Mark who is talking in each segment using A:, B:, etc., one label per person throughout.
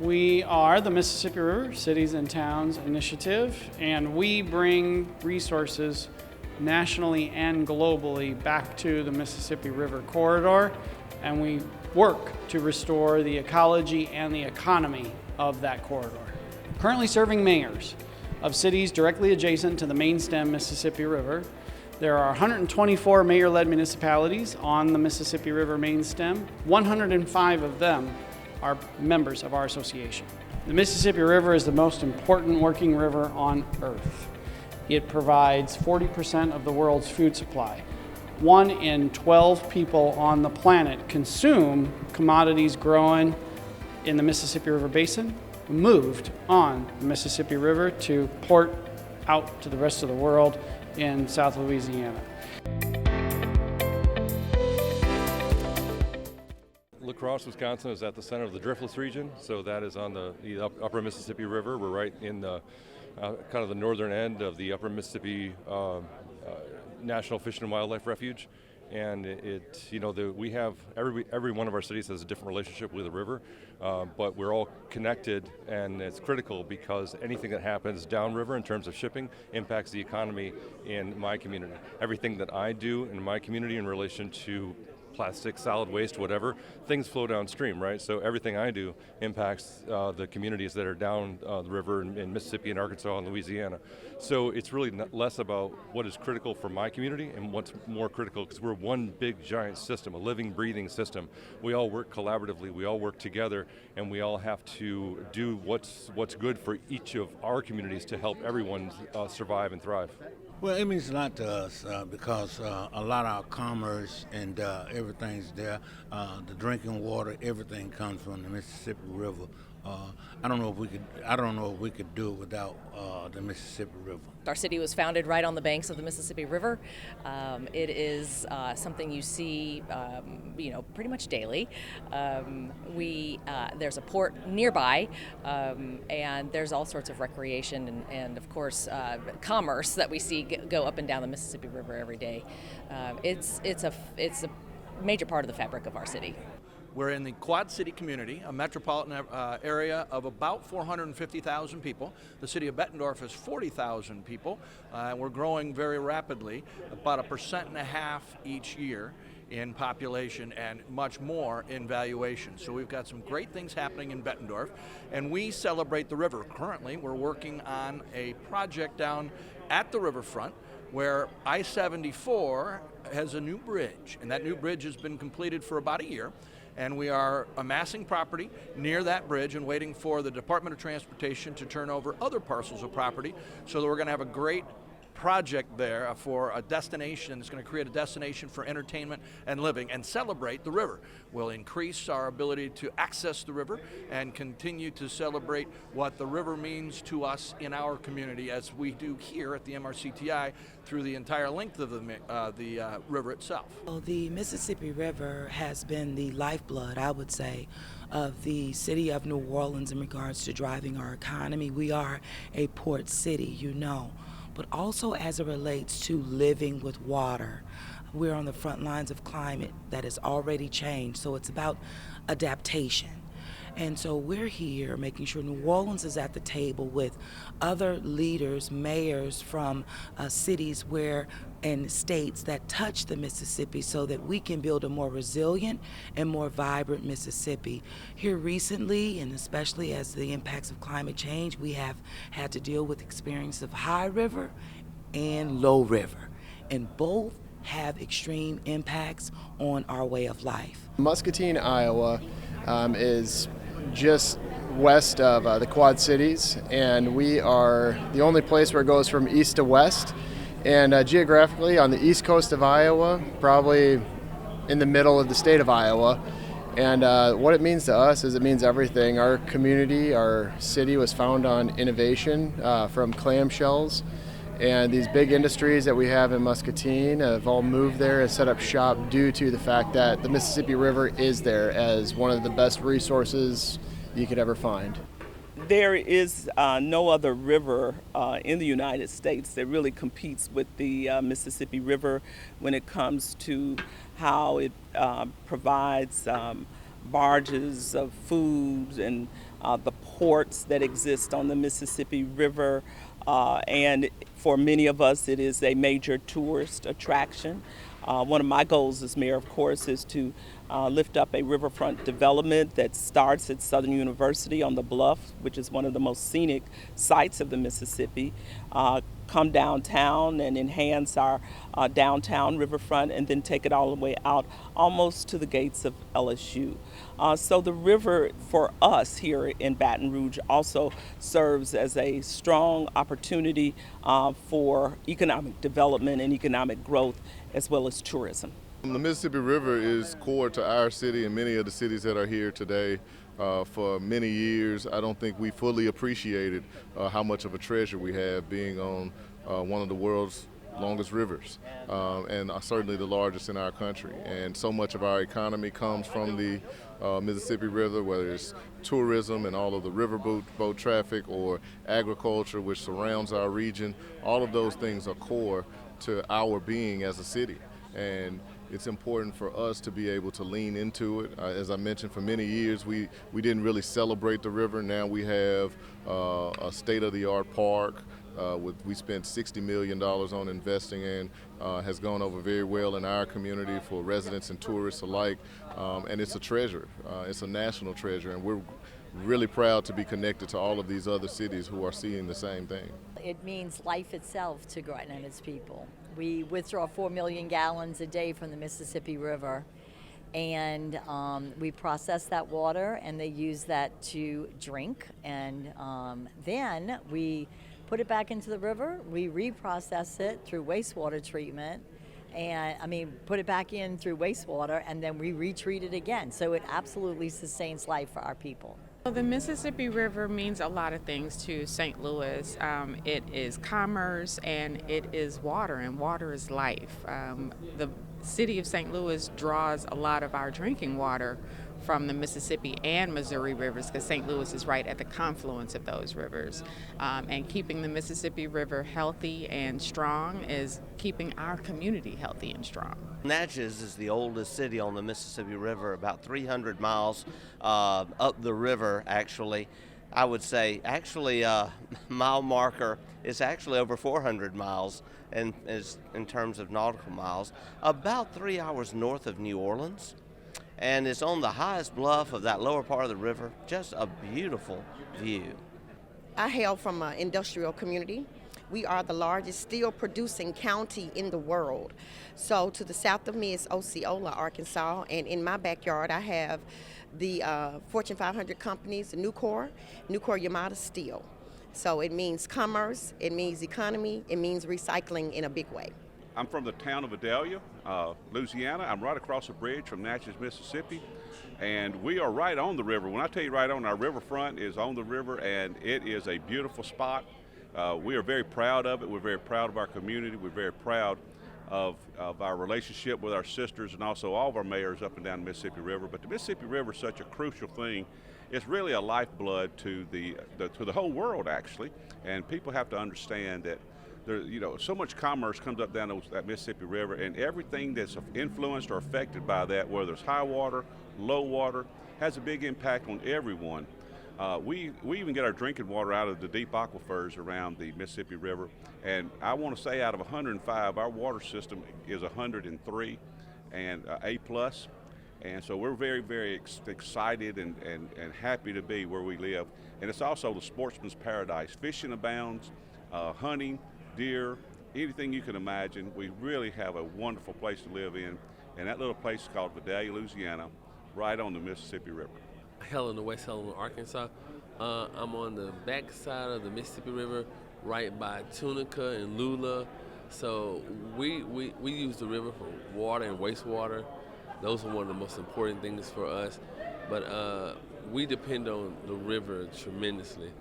A: We are the Mississippi River Cities and Towns Initiative, and we bring resources nationally and globally back to the Mississippi River corridor, and we work to restore the ecology and the economy of that corridor. Currently serving mayors of cities directly adjacent to the main stem Mississippi River. There are 124 mayor-led municipalities on the Mississippi River main stem. 105 of them are members of our association. The Mississippi River is the most important working river on Earth. It provides 40% of the world's food supply. 1 in 12 people on the planet consume commodities grown in the Mississippi River Basin, moved on the Mississippi River to port out to the rest of the world in South Louisiana.
B: La Crosse, Wisconsin is at the center of the driftless region, so that is on the upper Mississippi River. We're right in the kind of the northern end of the upper Mississippi National Fish and Wildlife Refuge. And we have every one of our cities has a different relationship with the river, but we're all connected, and it's critical because anything that happens downriver in terms of shipping impacts the economy in my community. Everything that I do in my community in relation to plastic, solid waste, whatever, things flow downstream, right? So everything I do impacts the communities that are down the river in Mississippi and Arkansas and Louisiana. So it's really less about what is critical for my community and what's more critical, because we're one big giant system, a living, breathing system. We all work collaboratively, we all work together, and we all have to do what's good for each of our communities to help everyone survive and thrive.
C: Well, it means a lot to us because a lot of our commerce and everything's there. The drinking water, everything comes from the Mississippi River. I don't know if we could do it without the Mississippi River.
D: Our city was founded right on the banks of the Mississippi River. It is something you see, pretty much daily. There's a port nearby, and there's all sorts of recreation and of course, commerce that we see go up and down the Mississippi River every day. It's a major part of the fabric of our city.
E: We're in the Quad City community, a metropolitan area of about 450,000 people. The city of Bettendorf is 40,000 people. We're growing very rapidly, about 1.5% each year in population and much more in valuation. So we've got some great things happening in Bettendorf, and we celebrate the river. Currently, we're working on a project down at the riverfront where I-74 has a new bridge, and that new bridge has been completed for about a year. And we are amassing property near that bridge and waiting for the Department of Transportation to turn over other parcels of property, so that we're going to have a great project there for a destination. It's going to create a destination for entertainment and living and celebrate the river. We'll increase our ability to access the river and continue to celebrate what the river means to us in our community, as we do here at the MRCTI through the entire length of the river itself.
F: Well, the Mississippi River has been the lifeblood, I would say, of the city of New Orleans in regards to driving our economy. We are a port city, but also as it relates to living with water. We're on the front lines of climate that has already changed, so it's about adaptation. And so we're here making sure New Orleans is at the table with other leaders, mayors from cities and states that touch the Mississippi, so that we can build a more resilient and more vibrant Mississippi. Here recently, and especially as the impacts of climate change, we have had to deal with experience of high river and low river, and both have extreme impacts on our way of life.
G: Muscatine, Iowa is just west of the Quad Cities, and we are the only place where it goes from east to west. And geographically, on the east coast of Iowa, probably in the middle of the state of Iowa. And what it means to us is it means everything. Our community, our city was found on innovation from clamshells. And these big industries that we have in Muscatine have all moved there and set up shop due to the fact that the Mississippi River is there as one of the best resources you could ever find.
H: There is no other river in the United States that really competes with the Mississippi River when it comes to how it provides barges of food and the ports that exist on the Mississippi River. And for many of us, it is a major tourist attraction. One of my goals as mayor, of course, is to lift up a riverfront development that starts at Southern University on the Bluff, which is one of the most scenic sites of the Mississippi, come downtown and enhance our downtown riverfront, and then take it all the way out almost to the gates of LSU. So the river for us here in Baton Rouge also serves as a strong opportunity for economic development and economic growth, as well as tourism.
I: The Mississippi River is core to our city and many of the cities that are here today. For many years, I don't think we fully appreciated how much of a treasure we have being on one of the world's longest rivers, and certainly the largest in our country. And so much of our economy comes from the Mississippi River, whether it's tourism and all of the riverboat traffic, or agriculture, which surrounds our region. All of those things are core to our being as a city. And it's important for us to be able to lean into it. As I mentioned, for many years we didn't really celebrate the river. Now we have a state-of-the-art park. We spent $60 million on investing in, has gone over very well in our community for residents and tourists alike, and it's a treasure. It's a national treasure, and we're really proud to be connected to all of these other cities who are seeing the same thing.
J: It means life itself to Groton and its people. We withdraw 4 million gallons a day from the Mississippi River, and we process that water, and they use that to drink, and then we put it back into the river. We reprocess it through wastewater treatment, and put it back in through wastewater, and then we retreat it again. So it absolutely sustains life for our people.
K: Well, the Mississippi River means a lot of things to St. Louis. It is commerce, and it is water, and water is life. The city of St. Louis draws a lot of our drinking water from the Mississippi and Missouri rivers, because St. Louis is right at the confluence of those rivers. And keeping the Mississippi River healthy and strong is keeping our community healthy and strong.
L: Natchez is the oldest city on the Mississippi River, about 300 miles up the river, actually. I would say, mile marker is actually over 400 miles in terms of nautical miles, about 3 hours north of New Orleans. And it's on the highest bluff of that lower part of the river. Just a beautiful view.
M: I hail from an industrial community. We are the largest steel producing county in the world. So to the south of me is Osceola, Arkansas, and in my backyard I have the Fortune 500 companies, Nucor Yamada Steel. So it means commerce, it means economy, it means recycling in a big way.
N: I'm from the town of Vidalia, Louisiana. I'm right across the bridge from Natchez, Mississippi, and we are right on the river. When I tell you right on, our riverfront is on the river, and it is a beautiful spot. We are very proud of it. We're very proud of our community. We're very proud of our relationship with our sisters and also all of our mayors up and down the Mississippi River. But the Mississippi River is such a crucial thing. It's really a lifeblood to the whole world, actually, and people have to understand that so much commerce comes up down that Mississippi River, and everything that's influenced or affected by that, whether it's high water, low water, has a big impact on everyone. We even get our drinking water out of the deep aquifers around the Mississippi River, and I want to say out of 105, our water system is 103 and A+. And so we're very, very excited and happy to be where we live. And it's also the sportsman's paradise. Fishing abounds, hunting, deer, anything you can imagine. We really have a wonderful place to live in, and that little place is called Vidalia, Louisiana, right on the Mississippi River.
O: Helena, West Helena, Arkansas. I'm on the back side of the Mississippi River, right by Tunica and Lula. So we use the river for water and wastewater. Those are one of the most important things for us. But we depend on the river tremendously.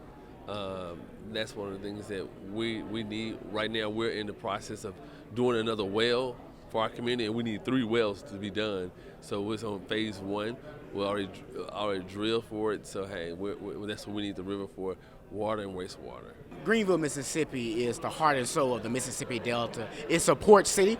O: That's one of the things that we need. Right now we're in the process of doing another well for our community, and we need 3 wells to be done. So we're on phase 1. We already drilled for it, so hey, that's what we need the river for, water and wastewater.
P: Greenville, Mississippi is the heart and soul of the Mississippi Delta. It's a port city.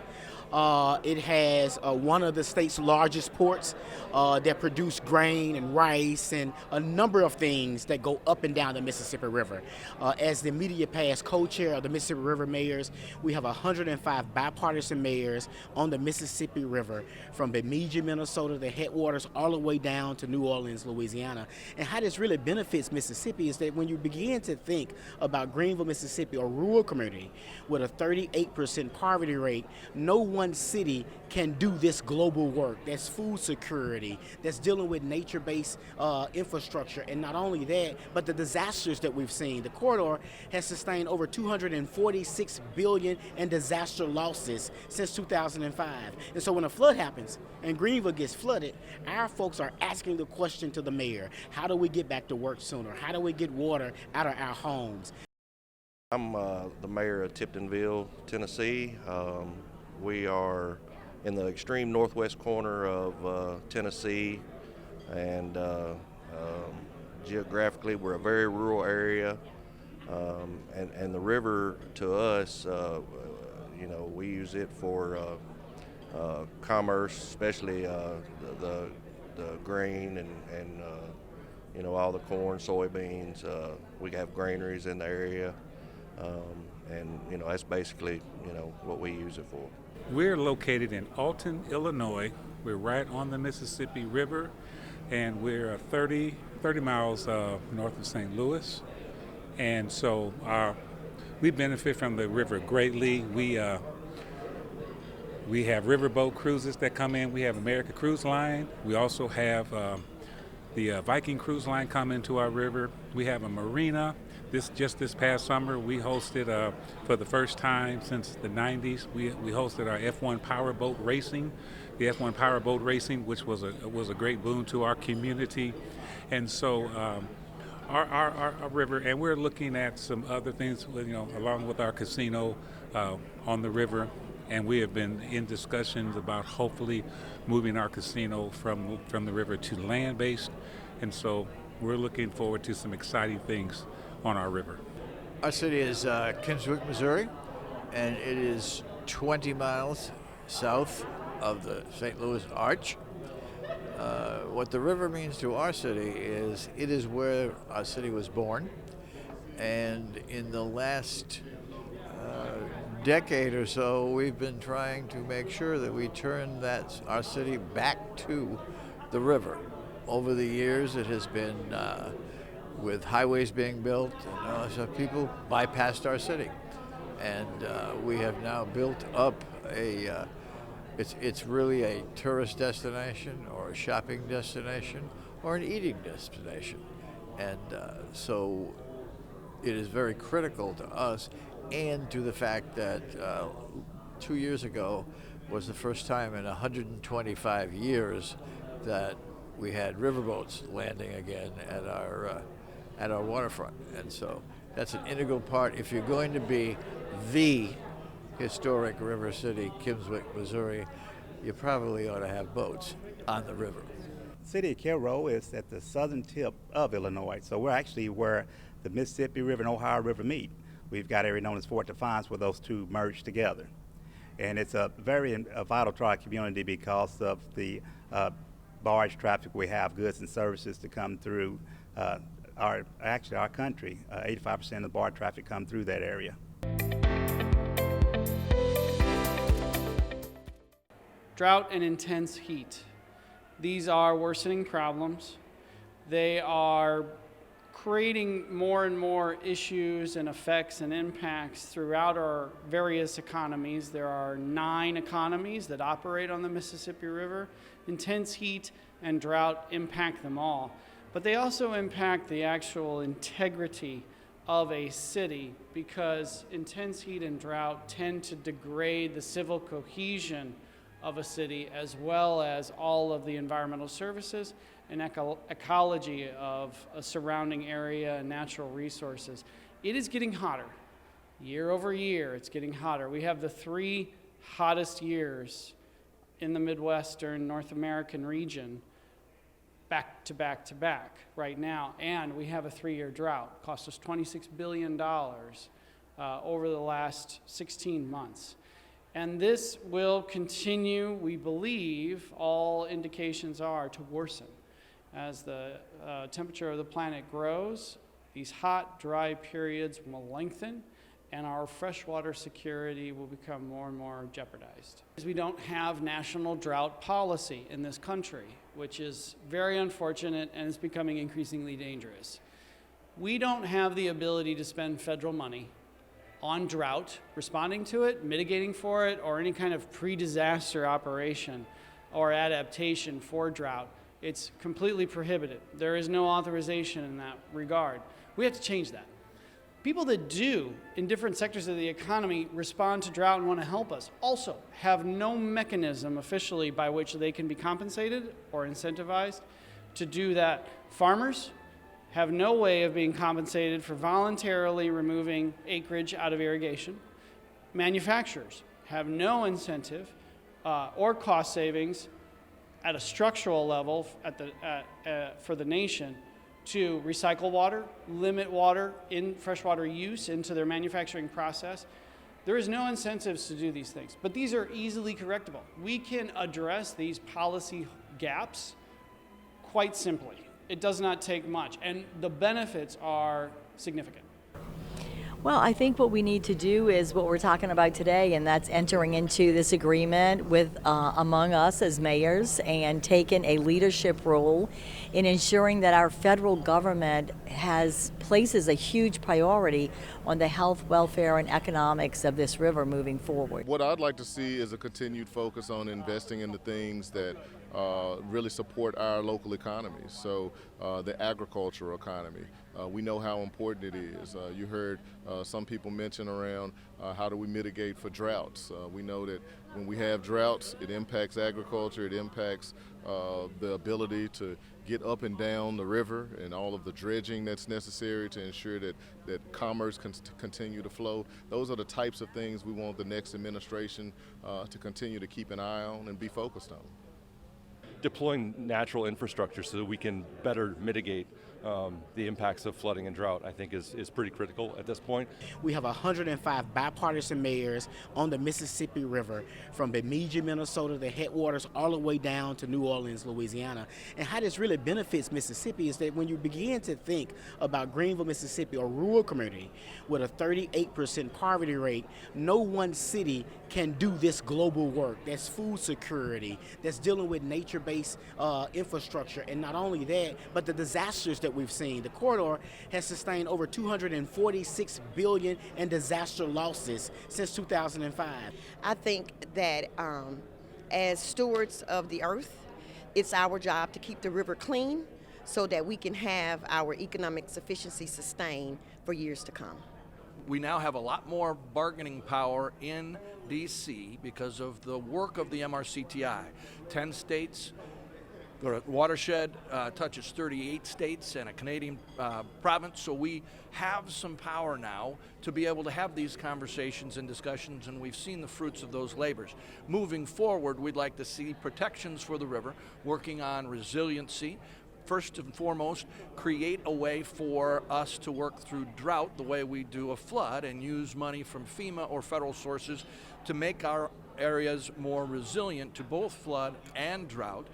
P: It has one of the state's largest ports that produce grain and rice and a number of things that go up and down the Mississippi River. As the immediate past co-chair of the Mississippi River Mayors, we have 105 bipartisan mayors on the Mississippi River, from Bemidji, Minnesota, the headwaters, all the way down to New Orleans, Louisiana. And how this really benefits Mississippi is that when you begin to think about Greenville, Mississippi, a rural community with a 38% poverty rate, no one city can do this global work. That's food security, that's dealing with nature-based infrastructure, and not only that, but the disasters that we've seen. The corridor has sustained over $246 billion in disaster losses since 2005. And so when a flood happens and Greenville gets flooded, our folks are asking the question to the mayor: how do we get back to work sooner? How do we get water out of our homes?
Q: I'm the mayor of Tiptonville, Tennessee. We are in the extreme northwest corner of Tennessee, and geographically we're a very rural area, and the river to us, we use it for commerce, especially the grain and all the corn, soybeans. We have granaries in the area, and that's basically what we use it for.
R: We're located in Alton, Illinois. We're right on the Mississippi River, and we're 30 miles north of St. Louis. And so we benefit from the river greatly. We have riverboat cruises that come in. We have America Cruise Line. We also have the Viking Cruise Line come into our river. We have a marina. Just this past summer, we hosted for the first time since the 90s. We hosted our F1 powerboat racing, the F1 powerboat racing, which was a great boon to our community. And so our river, and we're looking at some other things, along with our casino on the river. And we have been in discussions about hopefully moving our casino from the river to land-based. And so we're looking forward to some exciting things on our river.
S: Our city is Kinswick, Missouri, and it is 20 miles south of the St. Louis Arch. What the river means to our city is it is where our city was born, and in the last decade or so, we've been trying to make sure that we turn our city back to the river. Over the years, it has been with highways being built, and so people bypassed our city, and we have now built up it's really a tourist destination or a shopping destination or an eating destination, and so it is very critical to us, and to the fact that 2 years ago was the first time in 125 years that we had riverboats landing again at our waterfront. And so that's an integral part. If you're going to be the historic river city, Kinswick, Missouri, you probably ought to have boats on the river.
T: The city of Cairo is at the southern tip of Illinois, so we're actually where the Mississippi River and Ohio River meet. We've got area known as Fort Defiance where those two merge together. And it's a very vital to our community because of the barge traffic we have, goods and services to come through our country. 85% of the barge traffic come through that area.
A: Drought and intense heat. These are worsening problems. They are creating more and more issues and effects and impacts throughout our various economies. There are 9 economies that operate on the Mississippi River. Intense heat and drought impact them all. But they also impact the actual integrity of a city, because intense heat and drought tend to degrade the civil cohesion of a city, as well as all of the environmental services and ecology of a surrounding area and natural resources. It is getting hotter. Year over year, it's getting hotter. We have the 3 hottest years in the Midwestern North American region back to back to back right now, and we have a 3-year drought. It cost us $26 billion over the last 16 months. And this will continue, we believe, all indications are, to worsen. As the temperature of the planet grows, these hot, dry periods will lengthen, and our freshwater security will become more and more jeopardized. We don't have national drought policy in this country, which is very unfortunate and is becoming increasingly dangerous. We don't have the ability to spend federal money on drought, responding to it, mitigating for it, or any kind of pre-disaster operation or adaptation for drought. It's completely prohibited. There is no authorization in that regard. We have to change that. People that do, in different sectors of the economy, respond to drought and want to help us also have no mechanism officially by which they can be compensated or incentivized to do that. Farmers have no way of being compensated for voluntarily removing acreage out of irrigation. Manufacturers have no incentive or cost savings at a structural level for the nation to recycle water, limit water in freshwater use into their manufacturing process. There is no incentives to do these things, but these are easily correctable. We can address these policy gaps quite simply. It does not take much, and the benefits are significant.
J: Well, I think what we need to do is what we're talking about today, and that's entering into this agreement with among us as mayors and taking a leadership role in ensuring that our federal government places a huge priority on the health, welfare, and economics of this river moving forward.
I: What I'd like to see is a continued focus on investing in the things that really support our local economies. So the agricultural economy. We know how important it is. You heard some people mention around how do we mitigate for droughts. We know that when we have droughts, it impacts agriculture, it impacts the ability to get up and down the river and all of the dredging that's necessary to ensure that commerce can continue to flow. Those are the types of things we want the next administration to continue to keep an eye on and be focused on.
B: Deploying natural infrastructure so that we can better mitigate the impacts of flooding and drought, I think is pretty critical at this point.
P: We have 105 bipartisan mayors on the Mississippi River, from Bemidji, Minnesota, the headwaters, all the way down to New Orleans, Louisiana. And how this really benefits Mississippi is that when you begin to think about Greenville, Mississippi, a rural community with a 38% poverty rate, no one city can do this global work. That's food security, that's dealing with nature-based infrastructure, and not only that, but the disasters that we've seen. The corridor has sustained over $246 billion in disaster losses since 2005.
M: I think that as stewards of the earth, it's our job to keep the river clean so that we can have our economic sufficiency sustained for years to come.
E: We now have a lot more bargaining power in D.C. because of the work of the MRCTI. 10 states, the watershed touches 38 states and a Canadian province, so we have some power now to be able to have these conversations and discussions, and we've seen the fruits of those labors. Moving forward, we'd like to see protections for the river, working on resiliency. First and foremost, create a way for us to work through drought the way we do a flood and use money from FEMA or federal sources to make our areas more resilient to both flood and drought,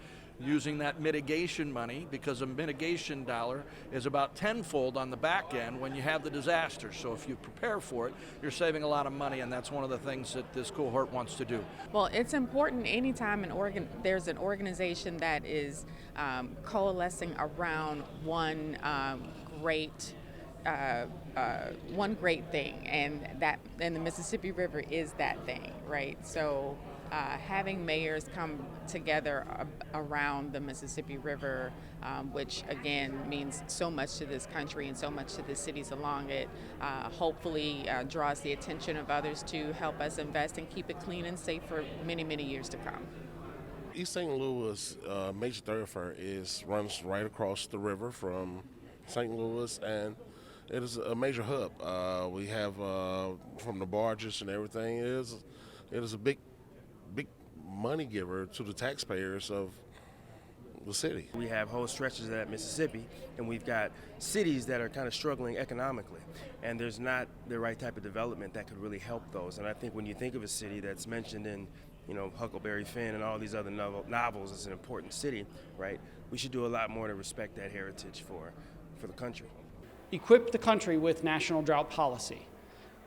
E: using that mitigation money, because a mitigation dollar is about tenfold on the back end when you have the disaster. So if you prepare for it, you're saving a lot of money, and that's one of the things that this cohort wants to do.
K: Well, it's important anytime there's an organization that is coalescing around one great thing, and the Mississippi River is that thing, right? So having mayors come together around the Mississippi River, which again means so much to this country and so much to the cities along it, hopefully draws the attention of others to help us invest and keep it clean and safe for many, many years to come.
U: East St. Louis major thoroughfare runs right across the river from St. Louis, and it is a major hub. We have from the barges and everything. It is a big money giver to the taxpayers of the city.
C: We have whole stretches of that Mississippi, and we've got cities that are kind of struggling economically, and there's not the right type of development that could really help those. And I think when you think of a city that's mentioned in, Huckleberry Finn and all these other novels as an important city, right? We should do a lot more to respect that heritage for the country.
A: Equip the country with national drought policy,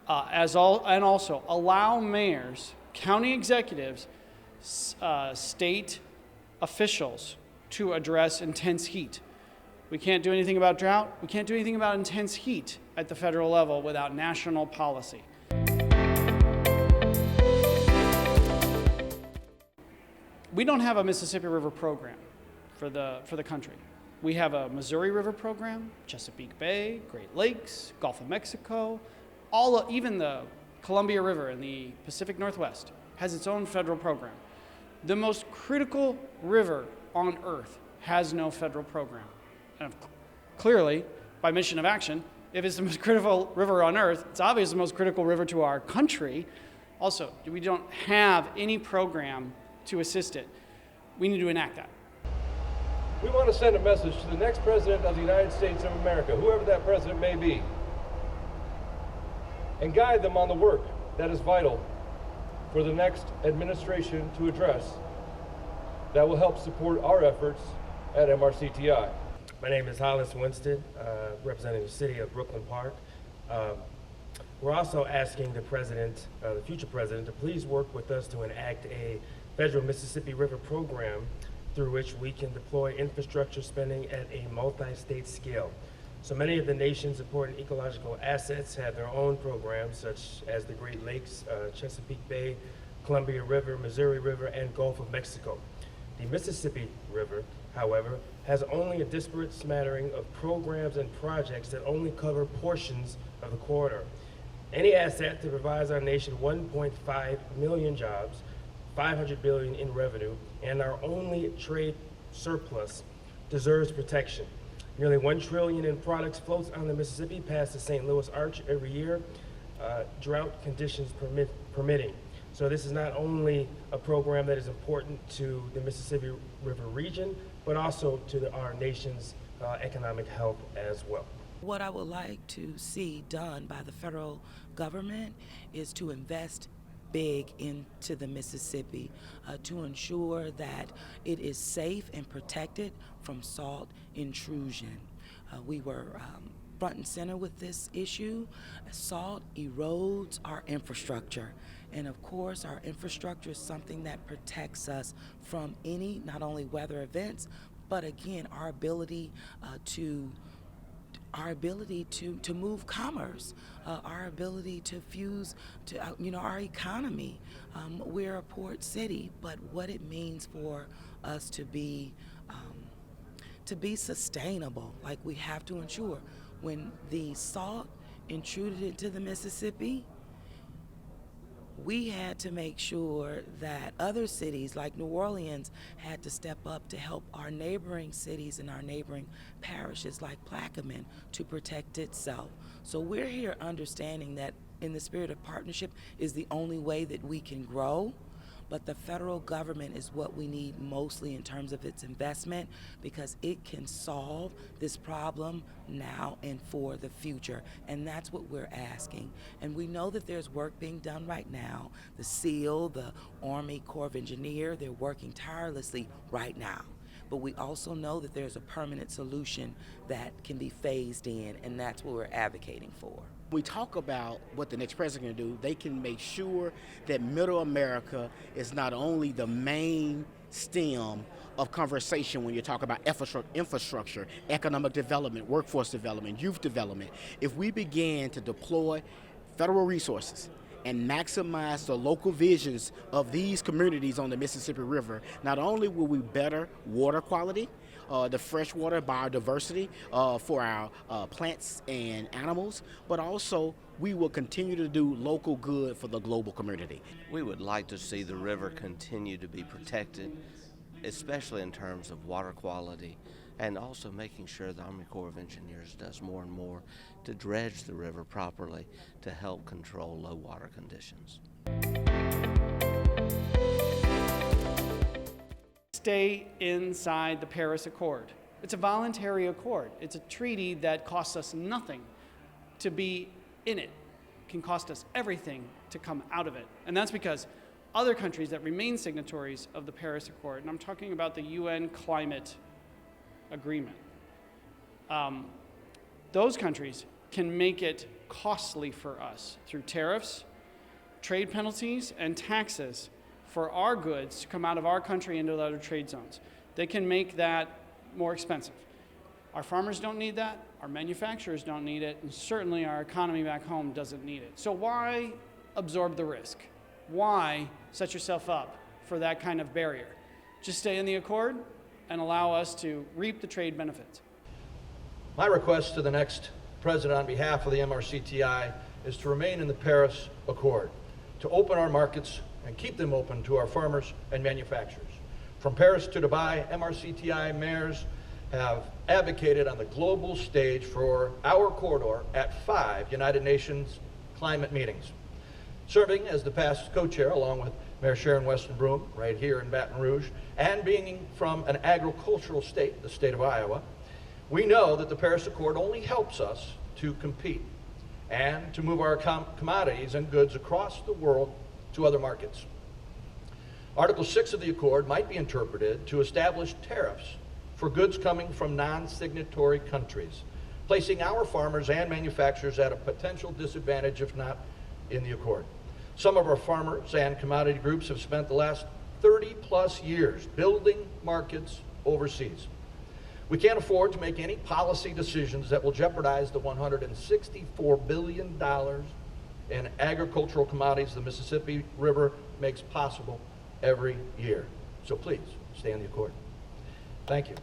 A: and also allow mayors, county executives, state officials to address intense heat. We can't do anything about drought. We can't do anything about intense heat at the federal level without national policy. We don't have a Mississippi River program for the country. We have a Missouri River program, Chesapeake Bay, Great Lakes, Gulf of Mexico, even the Columbia River in the Pacific Northwest has its own federal program. The most critical river on Earth has no federal program. And clearly, by mission of action, if it's the most critical river on Earth, it's obviously the most critical river to our country. Also, we don't have any program to assist it. We need to enact that.
V: We want to send a message to the next president of the United States of America, whoever that president may be, and guide them on the work that is vital for the next administration to address that will help support our efforts at MRCTI.
W: My name is Hollis Winstead, representing the city of Brooklyn Park. We're also asking the president, the future president, to please work with us to enact a federal Mississippi River program through which we can deploy infrastructure spending at a multi-state scale. So many of the nation's important ecological assets have their own programs, such as the Great Lakes, Chesapeake Bay, Columbia River, Missouri River, and Gulf of Mexico. The Mississippi River, however, has only a disparate smattering of programs and projects that only cover portions of the corridor. Any asset that provides our nation 1.5 million jobs, 500 billion in revenue, and our only trade surplus deserves protection. Nearly 1 trillion in products floats on the Mississippi past the St. Louis Arch every year, drought conditions permitting. So this is not only a program that is important to the Mississippi River region, but also to our nation's economic health as well.
F: What I would like to see done by the federal government is to invest big into the Mississippi to ensure that it is safe and protected from salt intrusion. We were front and center with this issue. Salt erodes our infrastructure. And of course, our infrastructure is something that protects us from any, not only weather events, but again, our ability to move commerce, our ability to fuse to our economy. We're a port city, but what it means for us to be sustainable, like we have to ensure when the salt intruded into the Mississippi, we had to make sure that other cities like New Orleans had to step up to help our neighboring cities and our neighboring parishes like Plaquemine to protect itself. So we're here understanding that in the spirit of partnership is the only way that we can grow, but the federal government is what we need mostly in terms of its investment because it can solve this problem now and for the future. And that's what we're asking. And we know that there's work being done right now. The SEAL, the Army Corps of Engineers, they're working tirelessly right now. But we also know that there's a permanent solution that can be phased in, and that's what we're advocating for.
P: We talk about what the next president can do. They can make sure that Middle America is not only the main stem of conversation when you talk about infrastructure, economic development, workforce development, youth development. If we begin to deploy federal resources and maximize the local visions of these communities on the Mississippi River, not only will we better water quality, the freshwater biodiversity for our plants and animals, but also we will continue to do local good for the global community.
L: We would like to see the river continue to be protected, especially in terms of water quality, and also making sure the Army Corps of Engineers does more and more to dredge the river properly to help control low water conditions.
A: stay inside the Paris Accord. It's a voluntary accord. It's a treaty that costs us nothing to be in it. It can cost us everything to come out of it. And that's because other countries that remain signatories of the Paris Accord, and I'm talking about the UN Climate Agreement, those countries can make it costly for us through tariffs, trade penalties, and taxes for our goods to come out of our country into other trade zones. They can make that more expensive. Our farmers don't need that, our manufacturers don't need it, and certainly our economy back home doesn't need it. So why absorb the risk? Why set yourself up for that kind of barrier? Just stay in the accord and allow us to reap the trade benefits.
E: My request to the next president on behalf of the MRCTI is to remain in the Paris Accord, to open our markets and keep them open to our farmers and manufacturers. From Paris to Dubai, MRCTI mayors have advocated on the global stage for our corridor at 5 United Nations climate meetings. Serving as the past co-chair along with Mayor Sharon Weston Broome right here in Baton Rouge, and being from an agricultural state, the state of Iowa, we know that the Paris Accord only helps us to compete and to move our commodities and goods across the world to other markets. Article 6 of the Accord might be interpreted to establish tariffs for goods coming from non-signatory countries, placing our farmers and manufacturers at a potential disadvantage if not in the Accord. Some of our farmers and commodity groups have spent the last 30+ years building markets overseas. We can't afford to make any policy decisions that will jeopardize the $164 billion in agricultural commodities the Mississippi River makes possible every year. So please, stay on the Accord. Thank you.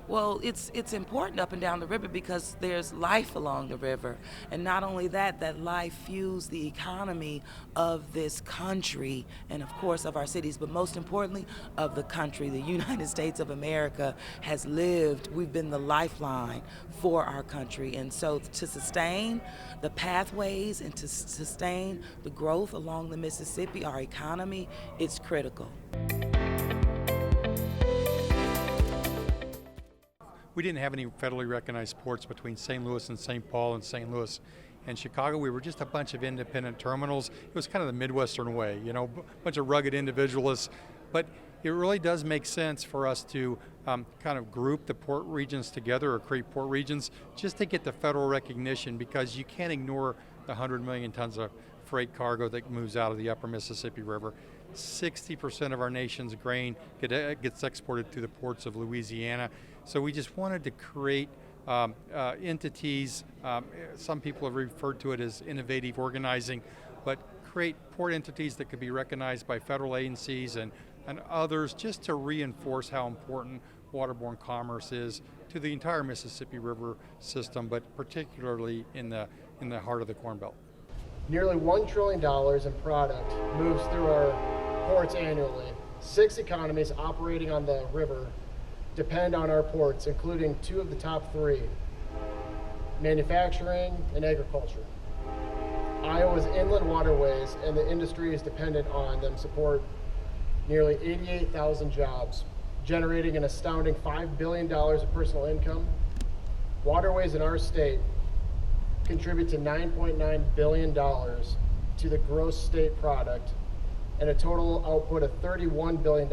F: Well, it's important up and down the river because there's life along the river. And not only that, that life fuels the economy of this country and, of course, of our cities, but most importantly, of the country. The United States of America has lived. We've been the lifeline for our country. And so to sustain the pathways and to sustain the growth along the Mississippi, our economy, it's critical.
D: We didn't have any federally recognized ports between St. Louis and St. Paul and St. Louis and Chicago. We were just a bunch of independent terminals. It was kind of the Midwestern way, you know, a bunch of rugged individualists. But it really does make sense for us to kind of group the port regions together or create port regions just to get the federal recognition, because you can't ignore the 100 million tons of freight cargo that moves out of the upper Mississippi River. 60% of our nation's grain gets exported through the ports of Louisiana. So we just wanted to create entities, some people have referred to it as innovative organizing, but create port entities that could be recognized by federal agencies and others, just to reinforce how important waterborne commerce is to the entire Mississippi River system, but particularly in the heart of the Corn Belt.
G: Nearly $1 trillion in product moves through our ports annually. 6 economies operating on the river depend on our ports, including 2 of the top 3, manufacturing and agriculture. Iowa's inland waterways and the industries dependent on them support nearly 88,000 jobs, generating an astounding $5 billion of personal income. Waterways in our state contribute to $9.9 billion to the gross state product and a total output of $31 billion,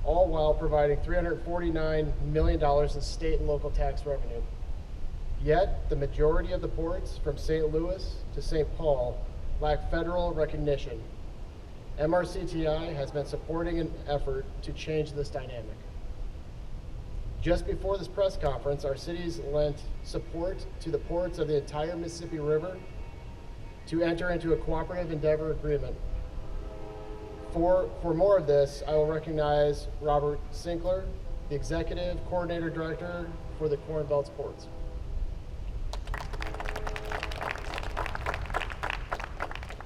G: all while providing $349 million in state and local tax revenue. Yet, the majority of the ports from St. Louis to St. Paul lack federal recognition. MRCTI has been supporting an effort to change this dynamic. Just before this press conference, our cities lent support to the ports of the entire Mississippi River to enter into a cooperative endeavor agreement. For more of this, I will recognize Robert Sinkler, the Executive Coordinator Director for the Corn Belt's ports.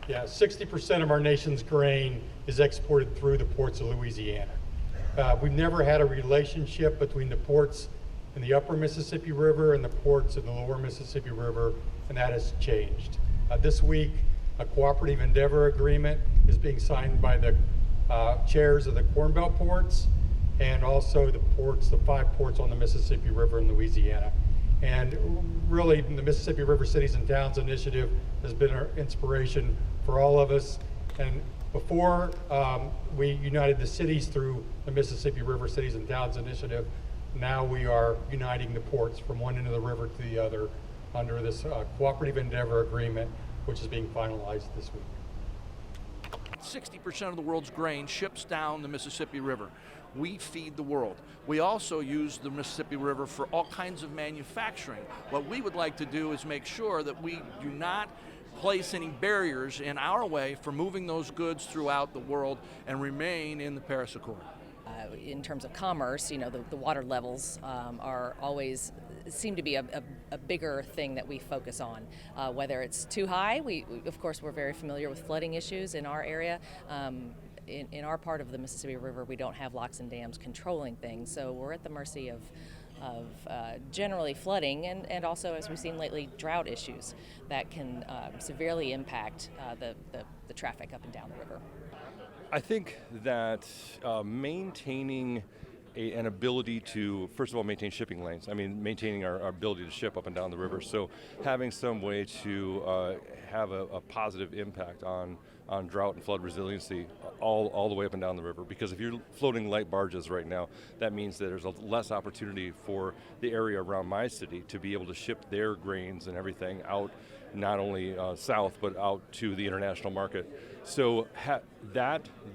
H: Yeah, 60% of our nation's grain is exported through the ports of Louisiana. We've never had a relationship between the ports in the upper Mississippi River and the ports in the lower Mississippi River, and that has changed. This week, A cooperative endeavor agreement is being signed by the chairs of the Corn Belt ports and also the 5 ports on the Mississippi River in Louisiana. And really, the Mississippi River Cities and Towns Initiative has been our inspiration for all of us. And before we united the cities through the Mississippi River Cities and Towns Initiative, now we are uniting the ports from one end of the river to the other under this cooperative endeavor agreement, which is being finalized this week.
E: 60% of the world's grain ships down the Mississippi River. We feed the world. We also use the Mississippi River for all kinds of manufacturing. What we would like to do is make sure that we do not place any barriers in our way for moving those goods throughout the world and remain in the Paris Accord.
N: In terms of commerce, you know, the water levels are always seem to be a bigger thing that we focus on. Whether it's too high, we of course we're very familiar with flooding issues in our area. In our part of the Mississippi River, we don't have locks and dams controlling things, so we're at the mercy of generally flooding and also, as we've seen lately, drought issues that can severely impact the traffic up and down the river.
B: I think that maintaining an ability to, first of all, maintain shipping lanes. I mean, maintaining our ability to ship up and down the river. So having some way to have a positive impact on drought and flood resiliency all the way up and down the river. Because if you're floating light barges right now, that means that there's less opportunity for the area around my city to be able to ship their grains and everything out, not only south, but out to the international market. So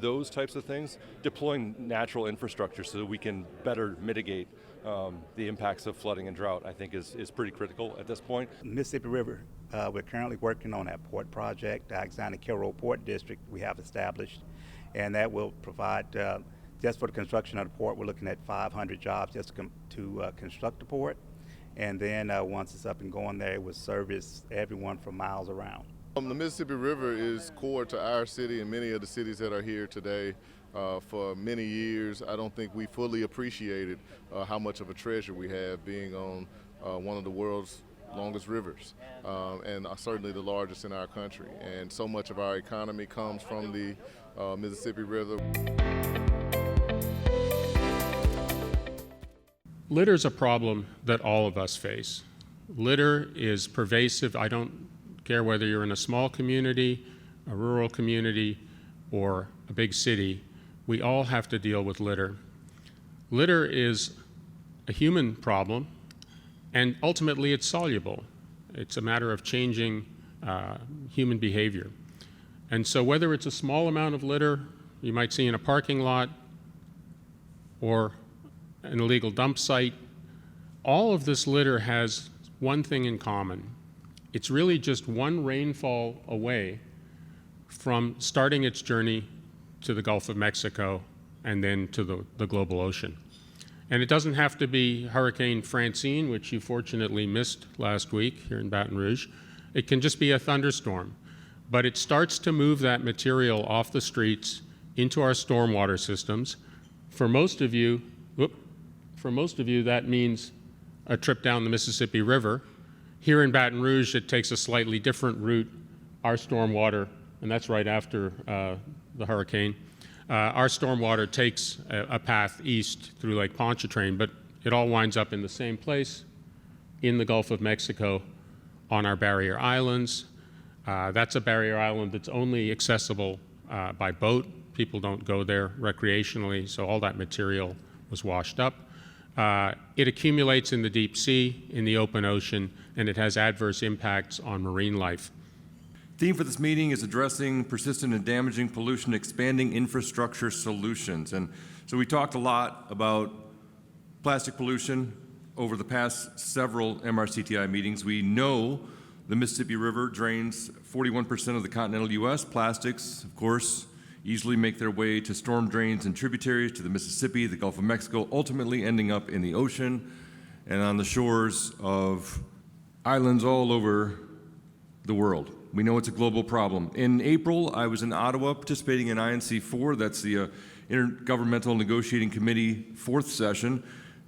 B: those types of things, deploying natural infrastructure so that we can better mitigate the impacts of flooding and drought, I think is pretty critical at this point.
T: Mississippi River, we're currently working on that port project, the Alexander-Kilroy Port District we have established, and that will provide, just for the construction of the port, we're looking at 500 jobs just to construct the port. And then once it's up and going there, it will service everyone for miles around.
I: The Mississippi River is core to our city and many of the cities that are here today. For many years, I don't think we fully appreciated how much of a treasure we have being on one of the world's longest rivers, and certainly the largest in our country. And so much of our economy comes from the Mississippi River.
O: Litter is a problem that all of us face. Litter is pervasive. I don't care whether you're in a small community, a rural community, or a big city. We all have to deal with litter. Litter is a human problem, and ultimately it's soluble. It's a matter of changing human behavior. And so whether it's a small amount of litter you might see in a parking lot or an illegal dump site, all of this litter has one thing in common. It's really just one rainfall away from starting its journey to the Gulf of Mexico and then to the global ocean. And it doesn't have to be Hurricane Francine, which you fortunately missed last week here in Baton Rouge. It can just be a thunderstorm. But it starts to move that material off the streets into our stormwater systems. For most of you, that means a trip down the Mississippi River. Here in Baton Rouge, it takes a slightly different route. Our stormwater, and that's right after the hurricane, our stormwater takes a path east through Lake Pontchartrain, but it all winds up in the same place, in the Gulf of Mexico, on our barrier islands. That's a barrier island that's only accessible by boat. People don't go there recreationally, so all that material was washed up. It accumulates in the deep sea, in the open ocean, and it has adverse impacts on marine life.
B: Theme for this meeting is addressing persistent and damaging pollution, expanding infrastructure solutions. And so we talked a lot about plastic pollution over the past several MRCTI meetings. We know the Mississippi River drains 41% of the continental U.S. Plastics, of course, easily make their way to storm drains and tributaries to the Mississippi, the Gulf of Mexico, ultimately ending up in the ocean and on the shores of islands all over the world. We know it's a global problem. In April, I was in Ottawa participating in INC4, that's the Intergovernmental Negotiating Committee 4th session,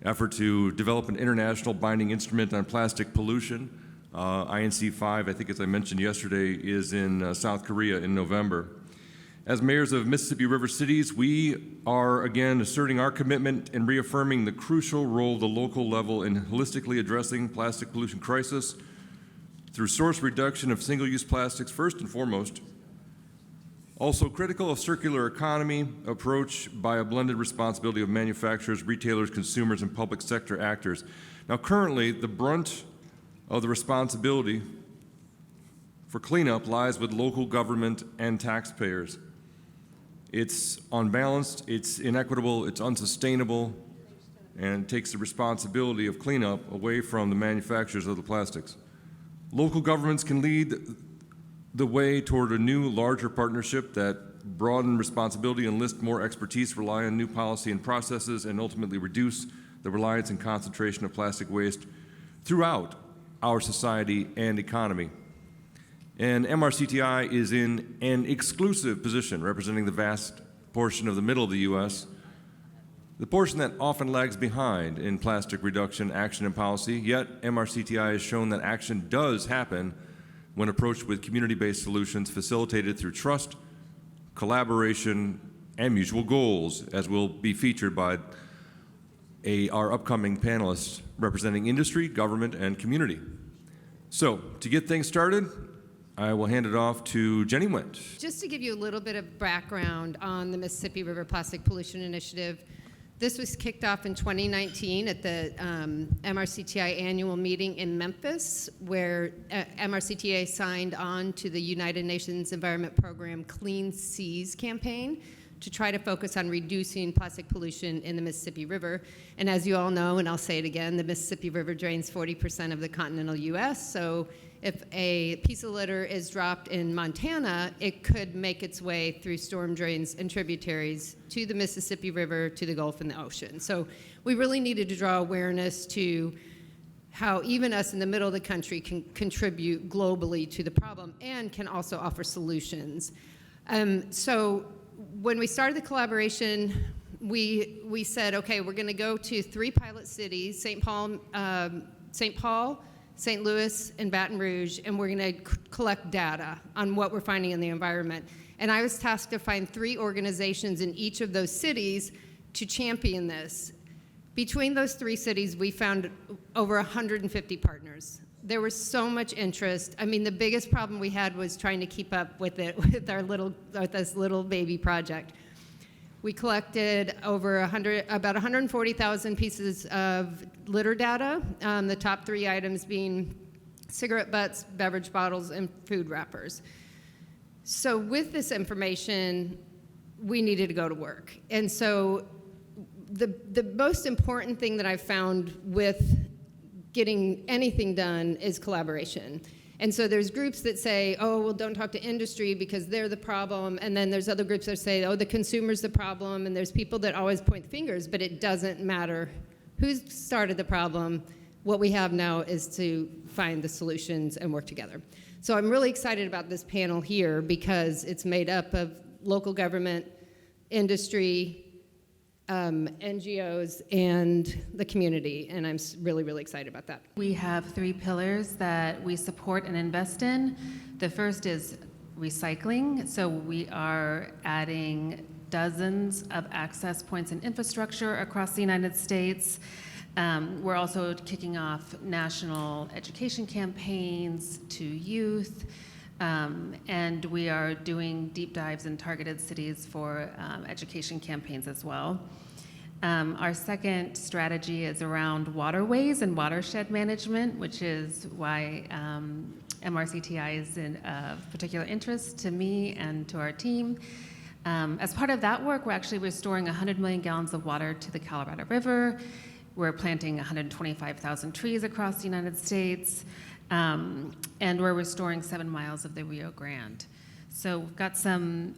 B: effort to develop an international binding instrument on plastic pollution. INC 5, I think as I mentioned yesterday, is in South Korea in November. As mayors of Mississippi River cities, we are again asserting our commitment and reaffirming the crucial role of the local level in holistically addressing plastic pollution crisis through source reduction of single-use plastics first and foremost. Also critical, a circular economy approach by a blended responsibility of manufacturers, retailers, consumers, and public sector actors. Now currently, the brunt of the responsibility for cleanup lies with local government and taxpayers. It's unbalanced, it's inequitable, it's unsustainable, and it takes the responsibility of cleanup away from the manufacturers of the plastics. Local governments can lead the way toward a new, larger partnership that broaden responsibility, enlist more expertise, rely on new policy and processes, and ultimately reduce the reliance and concentration of plastic waste throughout our society and economy. And MRCTI is in an exclusive position representing the vast portion of the middle of the U.S., the portion that often lags behind in plastic reduction action and policy, yet MRCTI has shown that action does happen when approached with community-based solutions facilitated through trust, collaboration, and mutual goals, as will be featured by our upcoming panelists representing industry, government, and community. So, to get things started, I will hand it off to Jenny Wendt.
Q: Just to give you a little bit of background on the Mississippi River Plastic Pollution Initiative, this was kicked off in 2019 at the MRCTI annual meeting in Memphis, where MRCTI signed on to the United Nations Environment Program Clean Seas campaign to try to focus on reducing plastic pollution in the Mississippi River. And as you all know, and I'll say it again, the Mississippi River drains 40% of the continental US, so if a piece of litter is dropped in Montana, it could make its way through storm drains and tributaries to the Mississippi River, to the Gulf and the ocean. So we really needed to draw awareness to how even us in the middle of the country can contribute globally to the problem and can also offer solutions. So when we started the collaboration, we said, okay, we're gonna go to 3 pilot cities, St. Paul, St. Louis, and Baton Rouge, and we're going to collect data on what we're finding in the environment. And I was tasked to find 3 organizations in each of those cities to champion this. Between those 3 cities, we found over 150 partners. There was so much interest. I mean, the biggest problem we had was trying to keep up with it with this little baby project. We collected about 140,000 pieces of litter data, the top 3 items being cigarette butts, beverage bottles, and food wrappers. So with this information, we needed to go to work. And so the most important thing that I've found with getting anything done is collaboration. And so there's groups that say, oh, well, don't talk to industry because they're the problem. And then there's other groups that say, oh, the consumer's the problem. And there's people that always point fingers, but it doesn't matter who started the problem. What we have now is to find the solutions and work together. So I'm really excited about this panel here because it's made up of local government, industry, NGOs, and the community, and I'm really, really excited about that.
R: We have 3 pillars that we support and invest in. The first is recycling, so we are adding dozens of access points and infrastructure across the United States. We're also kicking off national education campaigns to youth, and we are doing deep dives in targeted cities for education campaigns as well. Our second strategy is around waterways and watershed management, which is why MRCTI is of particular interest to me and to our team. As part of that work, we're actually restoring 100 million gallons of water to the Colorado River. We're planting 125,000 trees across the United States, and we're restoring 7 miles of the Rio Grande. So we've got some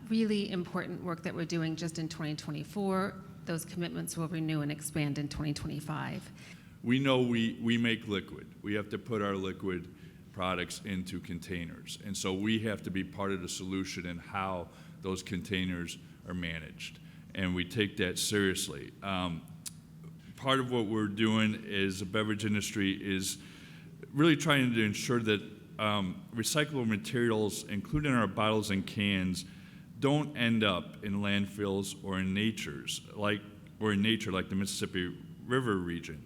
R: really important work that we're doing just in 2024. Those commitments will renew and expand in 2025.
S: We know we make liquid. We have to put our liquid products into containers. And so we have to be part of the solution in how those containers are managed. And we take that seriously. Part of what we're doing is the beverage industry is really trying to ensure that recyclable materials, including our bottles and cans, don't end up in landfills or in nature like the Mississippi River region.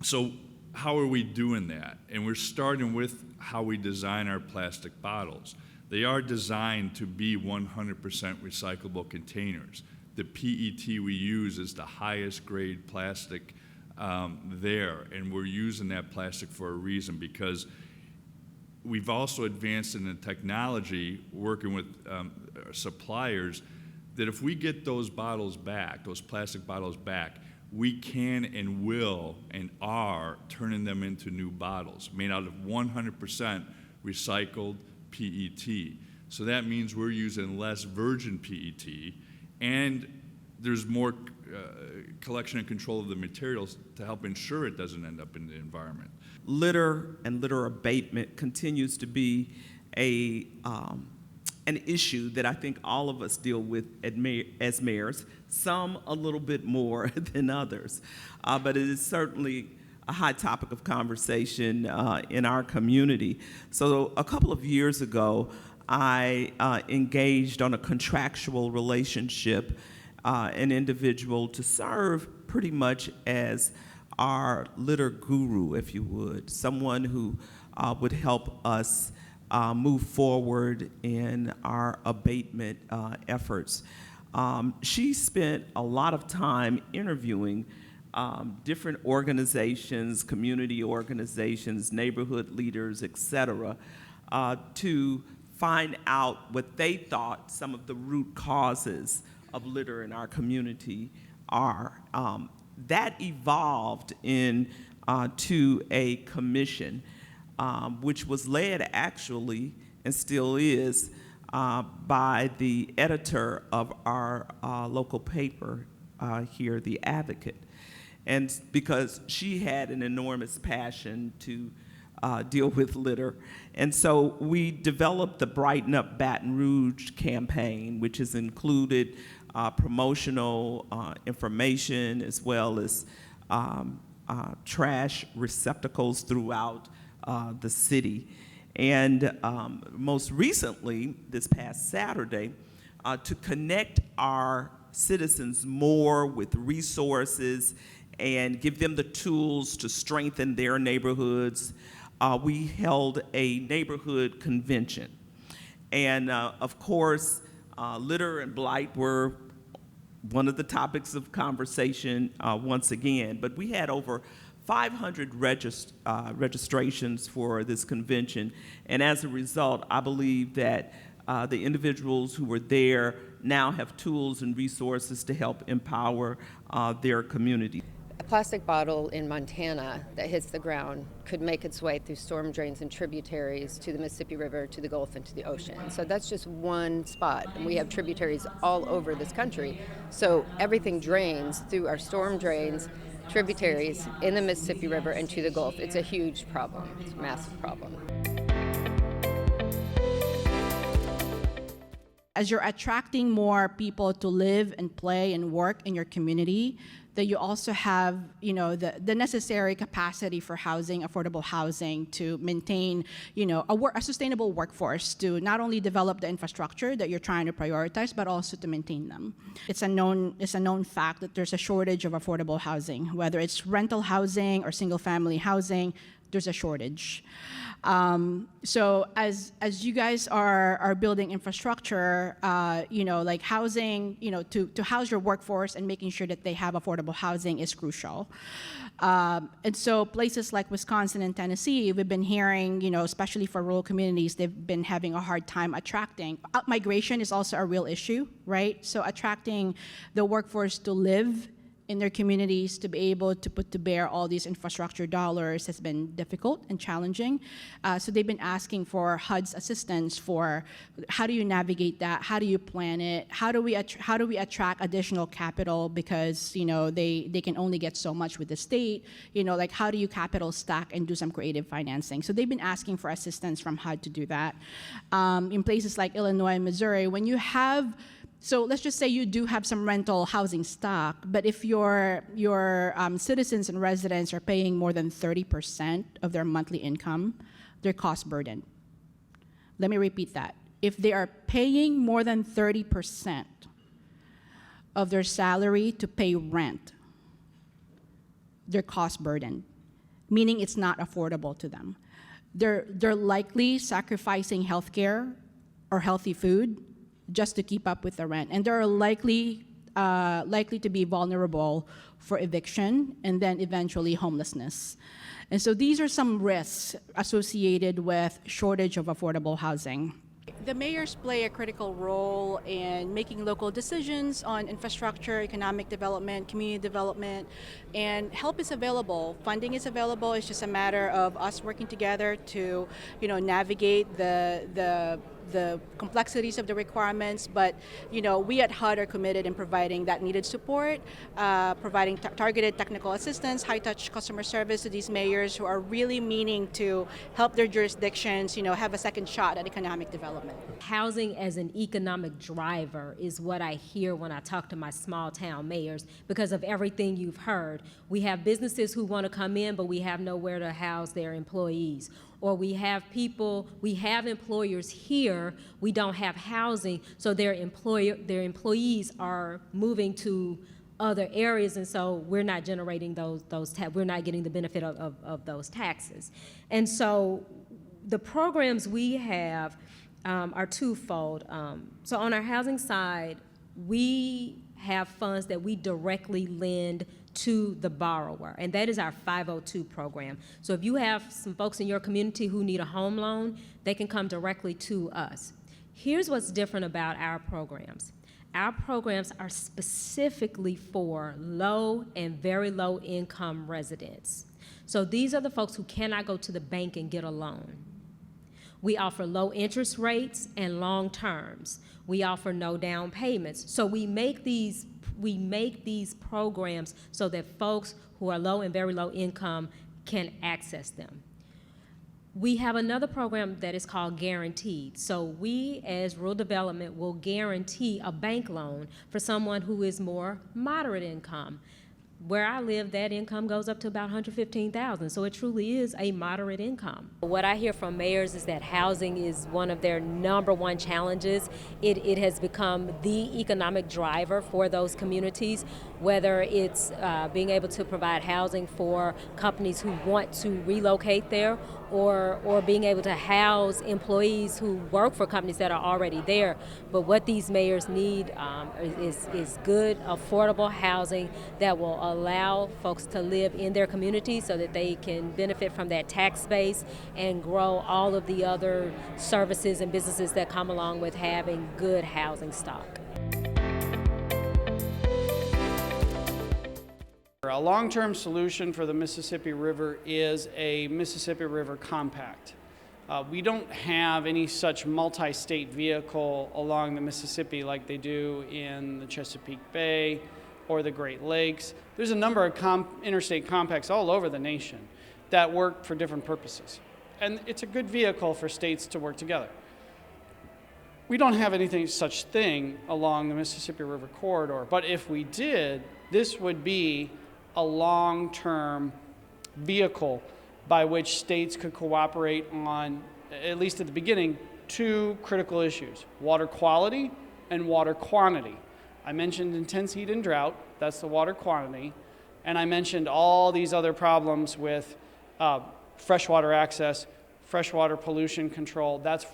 S: So how are we doing that? And we're starting with how we design our plastic bottles. They are designed to be 100% recyclable containers. The PET we use is the highest grade plastic there, and we're using that plastic for a reason, because we've also advanced in the technology, working with suppliers, that if we get those bottles back, those plastic bottles back, we can and will and are turning them into new bottles made out of 100% recycled PET. So that means we're using less virgin PET, and there's more collection and control of the materials to help ensure it doesn't end up in the environment.
J: Litter and litter abatement continues to be an issue that I think all of us deal with as mayors, some a little bit more than others. But it is certainly a hot topic of conversation in our community. So a couple of years ago, I engaged on a contractual relationship, an individual to serve pretty much as our litter guru, if you would, someone who would help us move forward in our abatement efforts. She spent a lot of time interviewing different organizations, community organizations, neighborhood leaders, et cetera, to find out what they thought some of the root causes of litter in our community are. That evolved into a commission, which was led actually, and still is, by the editor of our local paper here, The Advocate. And because she had an enormous passion to deal with litter. And so we developed the Brighten Up Baton Rouge campaign, which has included promotional information as well as trash receptacles throughout the city. And most recently, this past Saturday, to connect our citizens more with resources and give them the tools to strengthen their neighborhoods, we held a neighborhood convention. And of course, litter and blight were one of the topics of conversation once again, but we had over 500 registrations for this convention, and as a result, I believe that the individuals who were there now have tools and resources to help empower their community.
K: A plastic bottle in Montana that hits the ground could make its way through storm drains and tributaries to the Mississippi River, to the Gulf, and to the ocean. So that's just one spot, and we have tributaries all over this country. So everything drains through our storm drains, tributaries in the Mississippi River and to the Gulf. It's a huge problem. It's a massive problem.
M: As you're attracting more people to live and play and work in your community, that you also have, the necessary capacity for housing, affordable housing, to maintain, a sustainable workforce, to not only develop the infrastructure that you're trying to prioritize, but also to maintain them. It's a known fact that there's a shortage of affordable housing, whether it's rental housing or single-family housing. There's a shortage. So as you guys are building infrastructure, like housing, to house your workforce and making sure that they have affordable housing is crucial. And so places like Wisconsin and Tennessee, we've been hearing, especially for rural communities, they've been having a hard time attracting. Migration is also a real issue, right? So attracting the workforce to live in their communities, to be able to put to bear all these infrastructure dollars has been difficult and challenging. So they've been asking for HUD's assistance for how do you navigate that? How do you plan it? How do we attract additional capital, because they can only get so much with the state? Like how do you capital stack and do some creative financing? So they've been asking for assistance from HUD to do that. In places like Illinois and Missouri, when you have So let's just say you do have some rental housing stock, but if your citizens and residents are paying more than 30% of their monthly income, they're cost burdened. Let me repeat that. If they are paying more than 30% of their salary to pay rent, they're cost burdened, meaning it's not affordable to them. They're likely sacrificing healthcare or healthy food just to keep up with the rent, and they're likely to be vulnerable for eviction and then eventually homelessness. And so these are some risks associated with shortage of affordable housing. The mayors play a critical role in making local decisions on infrastructure, economic development, community development, and help is available. Funding is available. It's just a matter of us working together to, navigate the complexities of the requirements. But, we at HUD are committed in providing that needed support, providing targeted technical assistance, high-touch customer service to these mayors who are really meaning to help their jurisdictions, have a second shot at economic development.
C: Housing as an economic driver is what I hear when I talk to my small town mayors because of everything you've heard. We have businesses who want to come in, but we have nowhere to house their employees. Or we have employers here, we don't have housing, so their employees are moving to other areas, and so we're not generating we're not getting the benefit of those taxes. And so the programs we have are twofold. So on our housing side, we have funds that we directly lend to the borrower, and that is our 502 program. So if you have some folks in your community who need a home loan, they can come directly to us. Here's what's different about our programs. Our programs are specifically for low and very low income residents. So these are the folks who cannot go to the bank and get a loan. We offer low interest rates and long terms. We offer no down payments. So we make these programs so that folks who are low and very low income can access them. We have another program that is called Guaranteed. So we, as Rural Development, will guarantee a bank loan for someone who is more moderate income. Where I live, that income goes up to about $115,000, so it truly is a moderate income. What I hear from mayors is that housing is one of their #1 challenges. It has become the economic driver for those communities, whether it's being able to provide housing for companies who want to relocate there, or being able to house employees who work for companies that are already there. But what these mayors need is good, affordable housing that will allow folks to live in their community so that they can benefit from that tax base and grow all of the other services and businesses that come along with having good housing stock.
A: A long-term solution for the Mississippi River is a Mississippi River Compact. We don't have any such multi-state vehicle along the Mississippi like they do in the Chesapeake Bay or the Great Lakes. There's a number of interstate compacts all over the nation that work for different purposes. And it's a good vehicle for states to work together. We don't have anything such thing along the Mississippi River corridor, but if we did, this would be a long-term vehicle by which states could cooperate on, at least at the beginning, 2 critical issues: water quality and water quantity. I mentioned intense heat and drought, that's the water quantity, and I mentioned all these other problems with freshwater access, freshwater pollution control, that's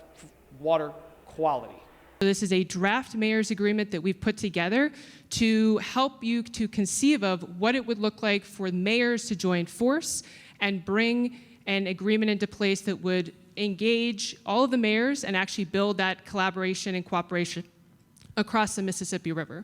A: water quality.
U: This is a draft mayor's agreement that we've put together to help you to conceive of what it would look like for mayors to join force and bring an agreement into place that would engage all of the mayors and actually build that collaboration and cooperation across the Mississippi River.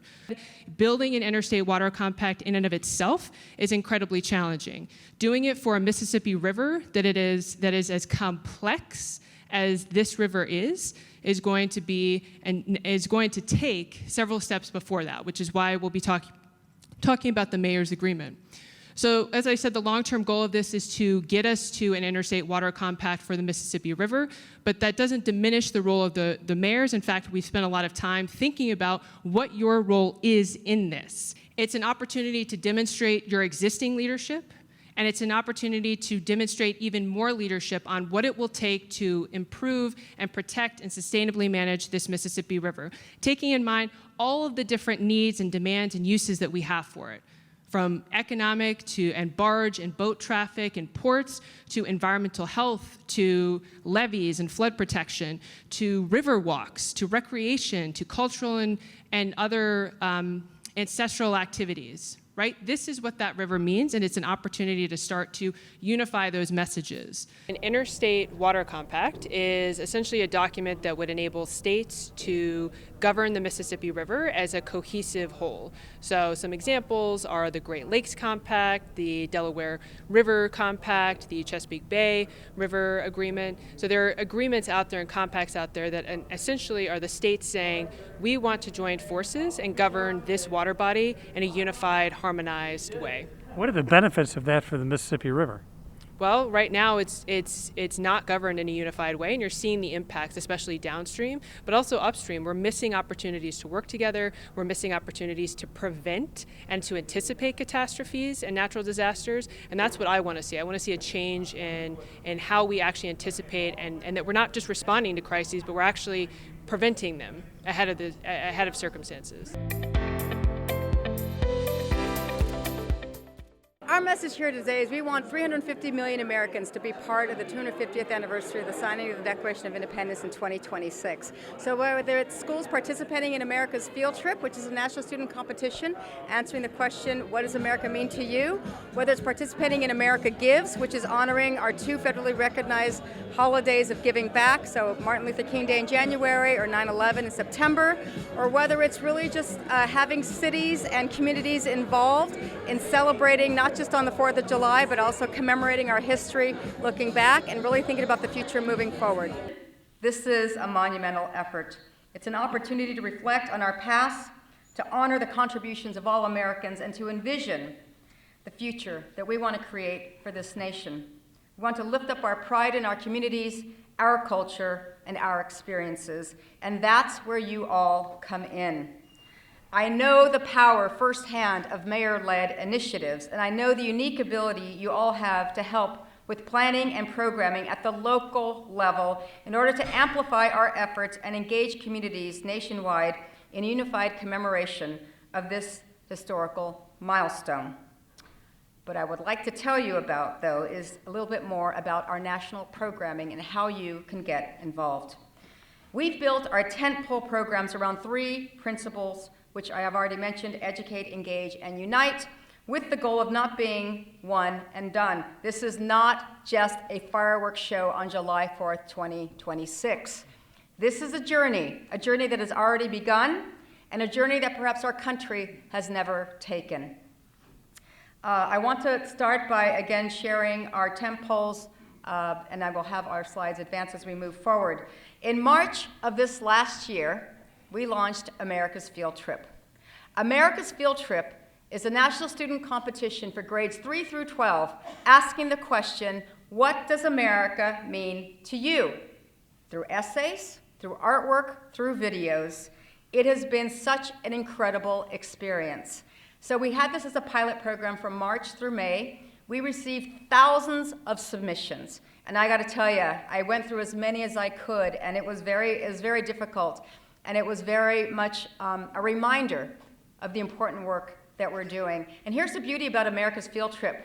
U: Building an interstate water compact in and of itself is incredibly challenging. Doing it for a Mississippi River that is as complex as this river is going to be and is going to take several steps before that, which is why we'll be talking about the mayor's agreement. So as I said, the long-term goal of this is to get us to an interstate water compact for the Mississippi River, but that doesn't diminish the role of the mayors. In fact, we've spent a lot of time thinking about what your role is in this. It's an opportunity to demonstrate your existing leadership, and it's an opportunity to demonstrate even more leadership on what it will take to improve and protect and sustainably manage this Mississippi River, taking in mind all of the different needs and demands and uses that we have for it, from economic and barge and boat traffic and ports, to environmental health, to levees and flood protection, to river walks, to recreation, to cultural and other ancestral activities. Right? This is what that river means, and it's an opportunity to start to unify those messages. An interstate water compact is essentially a document that would enable states to govern the Mississippi River as a cohesive whole. So some examples are the Great Lakes Compact, the Delaware River Compact, the Chesapeake Bay River Agreement. So there are agreements out there and compacts out there that essentially are the states saying, we want to join forces and govern this water body in a unified, harmonized way.
P: What are the benefits of that for the Mississippi River?
U: Well, right now it's not governed in a unified way, and you're seeing the impacts, especially downstream, but also upstream. We're missing opportunities to work together. We're missing opportunities to prevent and to anticipate catastrophes and natural disasters, and that's what I want to see. I want to see a change in how we actually anticipate, and that we're not just responding to crises, but we're actually preventing them ahead of circumstances.
V: Our message here today is we want 350 million Americans to be part of the 250th anniversary of the signing of the Declaration of Independence in 2026. So whether it's schools participating in America's Field Trip, which is a national student competition, answering the question, what does America mean to you? Whether it's participating in America Gives, which is honoring our 2 federally recognized holidays of giving back, so Martin Luther King Day in January or 9/11 in September, or whether it's really just having cities and communities involved in celebrating not just on the 4th of July, but also commemorating our history, looking back, and really thinking about the future moving forward. This is a monumental effort. It's an opportunity to reflect on our past, to honor the contributions of all Americans, and to envision the future that we want to create for this nation. We want to lift up our pride in our communities, our culture, and our experiences, and that's where you all come in. I know the power firsthand of mayor-led initiatives, and I know the unique ability you all have to help with planning and programming at the local level in order to amplify our efforts and engage communities nationwide in unified commemoration of this historical milestone. What I would like to tell you about, though, is a little bit more about our national programming and how you can get involved. We've built our tentpole programs around 3 principles, which I have already mentioned: educate, engage, and unite, with the goal of not being one and done. This is not just a fireworks show on July 4th, 2026. This is a journey that has already begun, and a journey that perhaps our country has never taken. I want to start by, again, sharing our tentpoles, and I will have our slides advance as we move forward. In March of this last year, we launched America's Field Trip. America's Field Trip is a national student competition for grades 3 through 12, asking the question, what does America mean to you? Through essays, through artwork, through videos. It has been such an incredible experience. So we had this as a pilot program from March through May. We received thousands of submissions. And I got to tell you, I went through as many as I could, and it was very difficult. And it was very much a reminder of the important work that we're doing. And here's the beauty about America's Field Trip.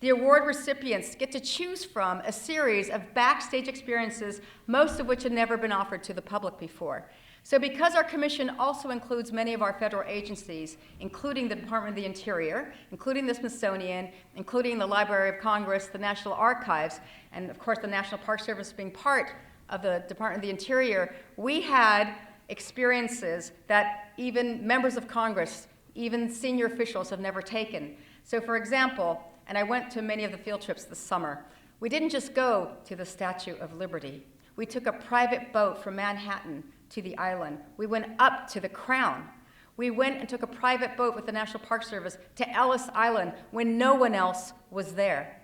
V: The award recipients get to choose from a series of backstage experiences, most of which had never been offered to the public before. So because our commission also includes many of our federal agencies, including the Department of the Interior, including the Smithsonian, including the Library of Congress, the National Archives, and of course the National Park Service being part of the Department of the Interior, we had experiences that even members of Congress, even senior officials have never taken. So for example, and I went to many of the field trips this summer, we didn't just go to the Statue of Liberty. We took a private boat from Manhattan to the island. We went up to the Crown. We went and took a private boat with the National Park Service to Ellis Island when no one else was there.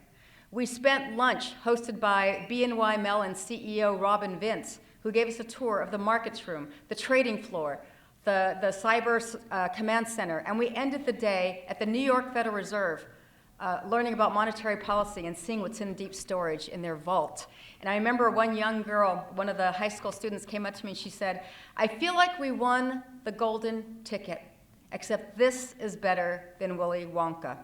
V: We spent lunch hosted by BNY Mellon CEO Robin Vince, who gave us a tour of the markets room, the trading floor, the cyber command center, and we ended the day at the New York Federal Reserve, learning about monetary policy and seeing what's in deep storage in their vault. And I remember one young girl, one of the high school students, came up to me and she said, "I feel like we won the golden ticket, except this is better than Willy Wonka."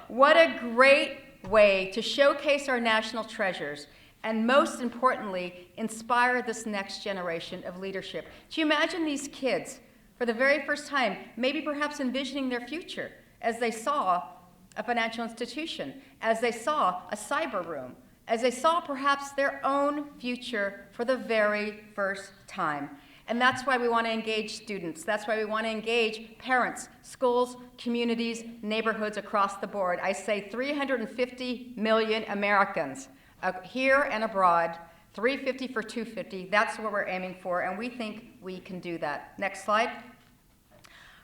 V: What a great way to showcase our national treasures and, most importantly, inspire this next generation of leadership. Do you imagine these kids, for the very first time, maybe perhaps envisioning their future as they saw a financial institution, as they saw a cyber room, as they saw perhaps their own future for the very first time? And that's why we want to engage students. That's why we want to engage parents, schools, communities, neighborhoods across the board. I say 350 million Americans here and abroad, 350 for 250. That's what we're aiming for, and we think we can do that. Next slide.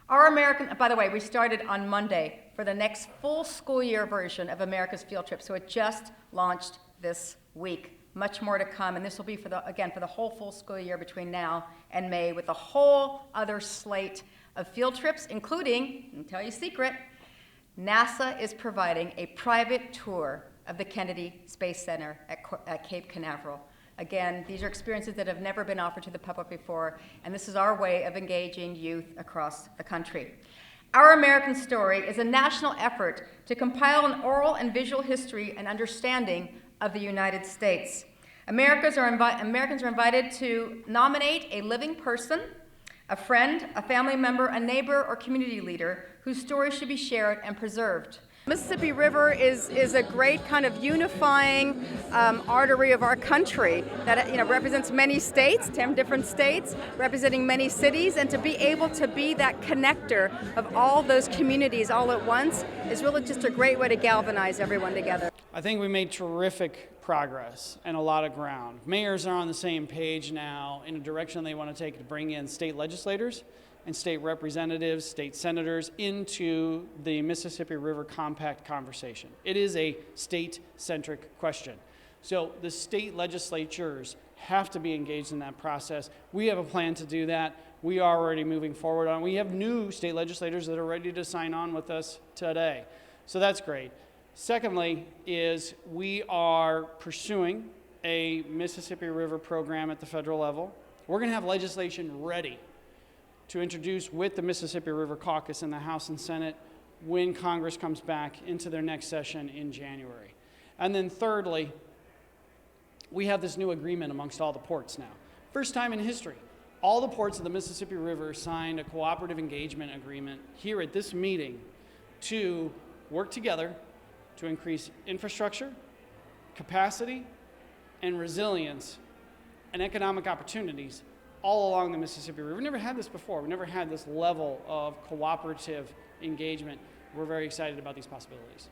V: By the way, we started on Monday for the next full school year version of America's Field Trip, so it just launched this week. Much more to come, and this will be for the whole full school year between now and May, with a whole other slate of field trips, including, I'll tell you a secret, NASA is providing a private tour of the Kennedy Space Center at Cape Canaveral. Again, these are experiences that have never been offered to the public before, and this is our way of engaging youth across the country. Our American Story is a national effort to compile an oral and visual history and understanding of the United States. Americans are invited to nominate a living person, a friend, a family member, a neighbor, or community leader whose story should be shared and preserved. Mississippi River is a great kind of unifying artery of our country that represents many states, 10 different states, representing many cities, and to be able to be that connector of all those communities all at once is really just a great way to galvanize everyone together.
A: I think we made terrific progress and a lot of ground. Mayors are on the same page now in a direction they want to take to bring in state legislators and state representatives, state senators into the Mississippi River Compact conversation. It is a state-centric question. So the state legislatures have to be engaged in that process. We have a plan to do that. We are already moving forward on it. We have new state legislators that are ready to sign on with us today. So that's great. Secondly is we are pursuing a Mississippi River program at the federal level. We're going to have legislation ready to introduce with the Mississippi River Caucus in the House and Senate when Congress comes back into their next session in January. And then thirdly, we have this new agreement amongst all the ports now. First time in history, all the ports of the Mississippi River signed a cooperative engagement agreement here at this meeting to work together to increase infrastructure, capacity, and resilience and economic opportunities all along the Mississippi River. We've never had this before. We've never had this level of cooperative engagement. We're very excited about these possibilities.